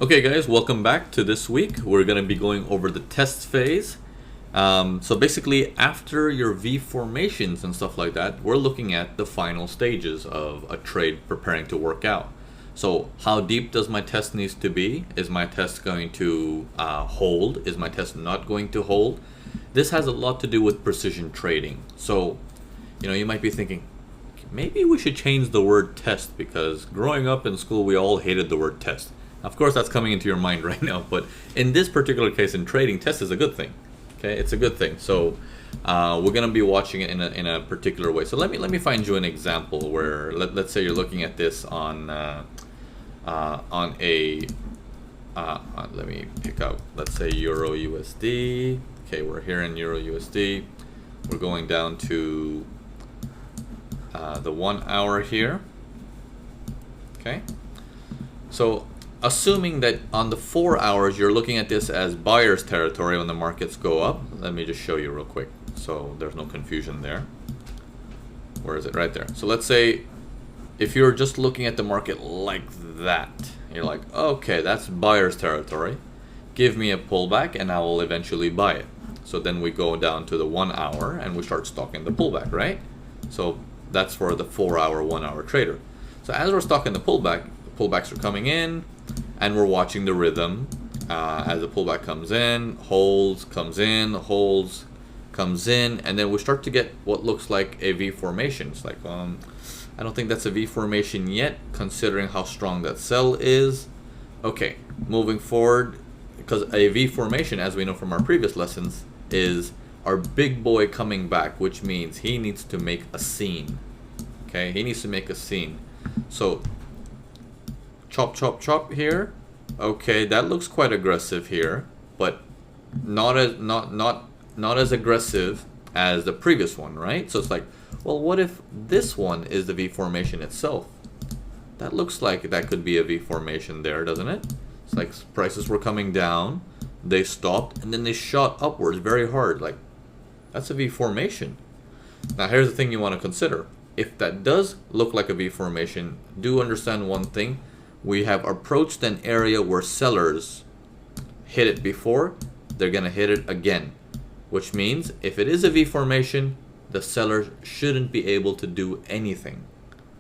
Okay guys, welcome back to this week. We're going to be going over the test phase. So basically after your V formations and stuff like that, we're looking at the final stages of a trade preparing to work out. So how deep does my test needs to be? Is my test going to hold? Is my test not going to hold? This has a lot to do with precision trading. So, you might be thinking, maybe we should change the word test because growing up in school, we all hated the word test. Of course, that's coming into your mind right now, but in this particular case in trading, test is a good thing. Okay, it's a good thing. So we're gonna be watching it in a particular way. So let me find you an example where let's say you're looking at this on let me pick out, let's say Euro USD. Okay, we're here in Euro USD. We're going down to the 1 hour here. Okay, so assuming that on the 4 hours you're looking at this as buyer's territory when the markets go up, let me just show you real quick so there's no confusion there. Where is it? Right there. So let's say if you're just looking at the market like that, you're like, okay, that's buyer's territory. Give me a pullback and I will eventually buy it. So then we go down to the 1 hour and we start stalking the pullback, right? So that's for the 4 hour, 1 hour trader. So as we're stalking the pullbacks are coming in, and we're watching the rhythm as the pullback comes in, holds, comes in, holds, comes in, and then we start to get what looks like a V formation. It's like, I don't think that's a V formation yet, considering how strong that sell is. Okay, moving forward, because a V formation, as we know from our previous lessons, is our big boy coming back, which means he needs to make a scene. Okay, he needs to make a scene. So chop, chop, chop here. Okay, that looks quite aggressive here, but not as aggressive as the previous one, right? So it's like, well, what if this one is the V formation itself? That looks like that could be a V formation there, doesn't it? It's like prices were coming down, they stopped, and then they shot upwards very hard. Like, that's a V formation. Now here's the thing you want to consider. If that does look like a V formation, do understand one thing. We have approached an area where sellers hit it before, they're going to hit it again. Which means if it is a V formation, the seller shouldn't be able to do anything.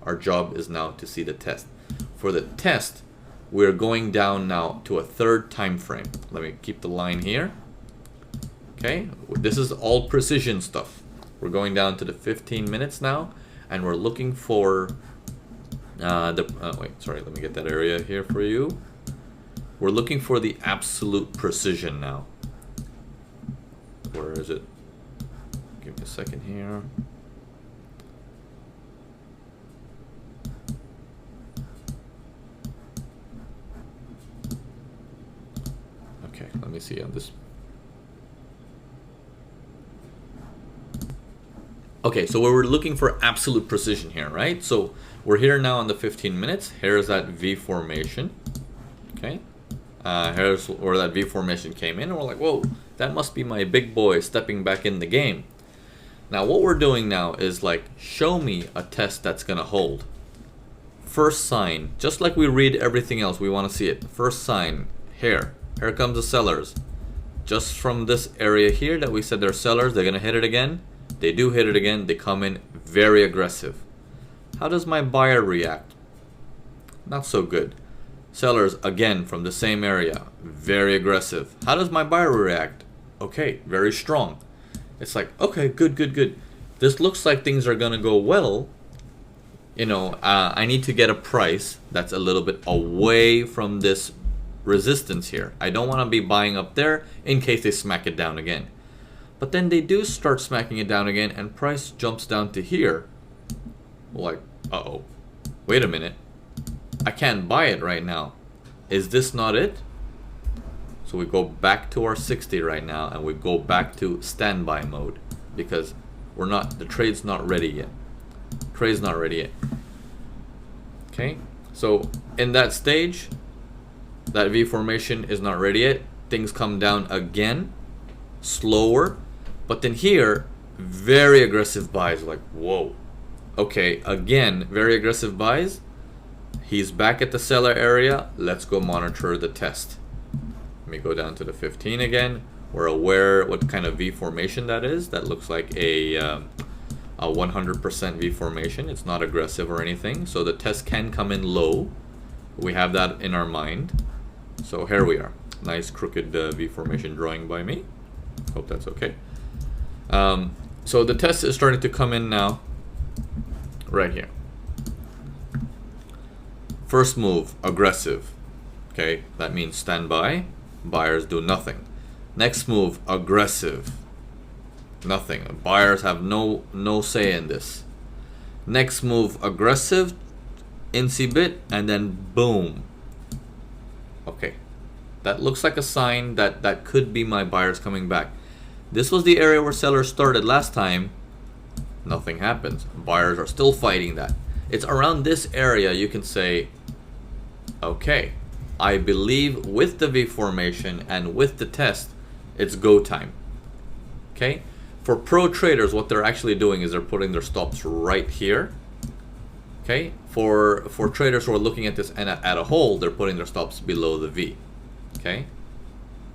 Our job is now to see the test. For the test, we're going down now to a third time frame. Let me keep the line here. Okay, this is all precision stuff. We're going down to the 15 minutes now, and we're looking for wait, sorry, let me get that area here for you. We're looking for the absolute precision now. Where is it? Give me a second here. Okay, let me see on this. Okay, so we're looking for absolute precision here, right? So we're here now on the 15 minutes. Here's that V formation. Okay, here's where that V formation came in, and we're like, whoa, that must be my big boy stepping back in the game. Now what we're doing now is like, show me a test that's gonna hold. First sign, just like we read everything else, we want to see it. First sign, here comes the sellers. Just from this area here that we said they're sellers, they're gonna hit it again. They do hit it again. They come in very aggressive. How does my buyer react? Not so good. Sellers, again, from the same area, very aggressive. How does my buyer react? Okay, very strong. It's like, okay, good, good, good. This looks like things are gonna go well. I need to get a price that's a little bit away from this resistance here. I don't want to be buying up there in case they smack it down again. But then they do start smacking it down again, and price jumps down to here. Like, uh-oh, wait a minute. I can't buy it right now. Is this not it? So we go back to our 60 right now, and we go back to standby mode because the trade's not ready yet. Trade's not ready yet. Okay, so in that stage, that V formation is not ready yet. Things come down again, slower. But then here, very aggressive buys. Like, whoa. Okay, again, very aggressive buys. He's back at the seller area. Let's go monitor the test. Let me go down to the 15 again. We're aware what kind of V formation that is. That looks like a 100% V formation. It's not aggressive or anything. So the test can come in low. We have that in our mind. So here we are. Nice crooked V formation drawing by me. Hope that's okay. So the test is starting to come in now. Right here. First move, aggressive. Okay, that means stand by. Buyers do nothing. Next move, aggressive. Nothing. Buyers have no say in this. Next move, aggressive. INSI bit, and then boom. Okay, that looks like a sign that could be my buyers coming back. This was the area where sellers started last time. Nothing happens. Buyers are still fighting that. It's around this area you can say, okay, I believe with the V formation and with the test, it's go time. Okay? For pro traders, what they're actually doing is they're putting their stops right here. Okay? For traders who are looking at this and at a whole, they're putting their stops below the V. Okay?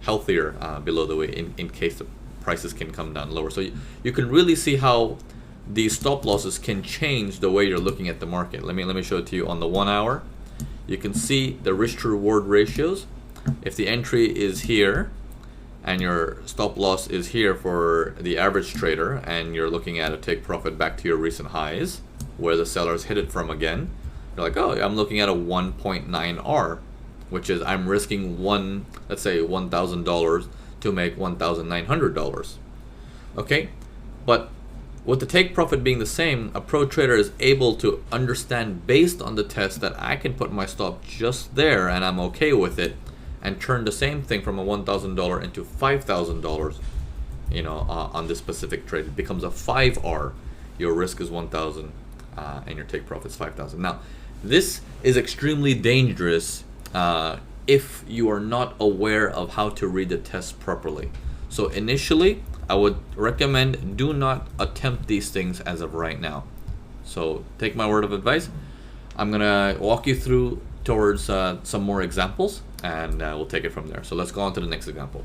Healthier below the V in case the prices can come down lower. So you can really see how these stop losses can change the way you're looking at the market. Let me show it to you on the 1 hour. You can see the risk to reward ratios. If the entry is here and your stop loss is here for the average trader, and you're looking at a take profit back to your recent highs where the sellers hit it from again, you're like, oh, I'm looking at a 1.9R, which is I'm risking let's say $1,000 to make $1,900. Okay, but with the take profit being the same, a pro trader is able to understand based on the test that I can put my stop just there and I'm okay with it, and turn the same thing from a $1,000 into $5,000, you know, on this specific trade. It becomes a 5R. Your risk is 1,000 and your take profit is 5,000. Now, this is extremely dangerous if you are not aware of how to read the test properly. So initially, I would recommend do not attempt these things as of right now. So take my word of advice. I'm gonna walk you through towards some more examples, and we'll take it from there. So let's go on to the next example.